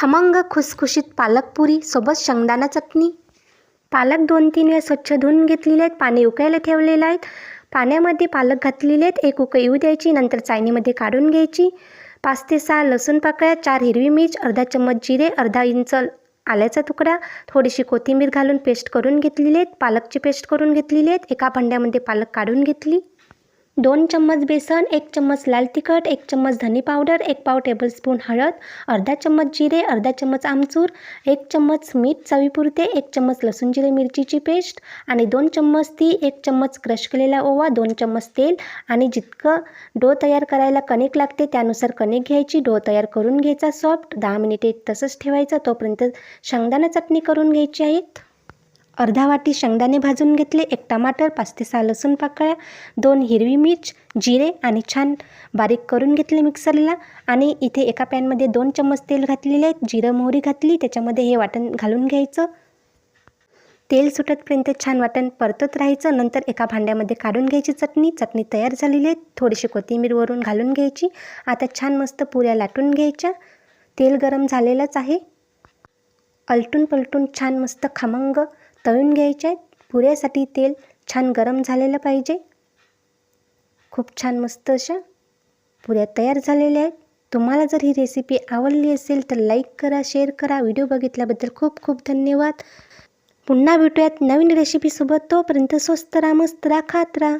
खमंग खुसखुशीत पालकपुरी सोबत शेंगदाणा चटणी। पालक 2-3 वेळा स्वच्छ धुवून घेतलेले आहेत, पाणी उकळायला ठेवलेलं आहे। पाण्यामध्ये पालक घातलेले आहेत, एक उकळी येऊ द्यायची, नंतर चाळणीमध्ये काढून घ्यायची। 5 ते 6 लसूण पाकळ्या, 4 हिरवी मिरच, अर्धा चम्मच जिरे, अर्धा इंच आल्याचा तुकडा, थोडीशी कोथिंबीर घालून पेस्ट करून घेतलेली आहे। पालकची पेस्ट करून घेतलेली आहे। एका भांड्यामध्ये पालक काढून घेतली। 2 चम्मच बेसन, 1 चम्मच लाल तिखट, 1 चम्मच धनी पावडर, 1 पाव टेबलस्पून हळद, अर्धा चम्मच जिरे, अर्धा चम्मच आमचूर, 1 चम्मच मीठ चवीपुरते, 1 चम्मच लसूण जिरे मिरचीची पेस्ट आणि 2 चम्मच ती, 1 चम्मच क्रश केलेला ओवा, 2 चम्मच तेल आणि जितकं डो तयार करायला कणिक लागते त्यानुसार कणिक घ्यायची। डो तयार करून घ्यायचा सॉफ्ट, 10 मिनिटे तसंच ठेवायचं। तोपर्यंत शेंगदाणा चटणी करून घ्यायची आहे। अर्धा वाटी शेंगदाणे भाजून घेतले, 1 टमाटर, 5 ते 6 लसूण पाकळ्या, 2 हिरवी मिरच, जिरे आणि छान बारीक करून घेतले मिक्सरला। आणि इथे एका पॅनमध्ये 2 चम्मच तेल घातलेले आहेत, जिरं मोहरी घातली, त्याच्यामध्ये हे वाटण घालून घ्यायचं। तेल सुटतपर्यंत छान वाटण परतत राहायचं। नंतर एका भांड्यामध्ये काढून घ्यायची चटणी। चटणी तयार झालेली आहे, थोडीशी कोथिंबीर वरून घालून घ्यायची। आता छान मस्त पुऱ्या लाटून घ्यायच्या। तेल गरम झालेलंच आहे, अलटून पलटून छान मस्त खमंग तळून घ्यायचे आहेत। पुऱ्यासाठी तेल छान गरम झालेलं पाहिजे। खूप छान मस्त अशा पुऱ्या तयार झालेल्या आहेत। तुम्हाला जर ही रेसिपी आवडली असेल तर लाईक करा, शेअर करा। व्हिडिओ बघितल्याबद्दल खूप खूप धन्यवाद। पुन्हा भेटूयात नवीन रेसिपीसोबत। तोपर्यंत स्वस्त राहा, मस्त राहा, खात राहा।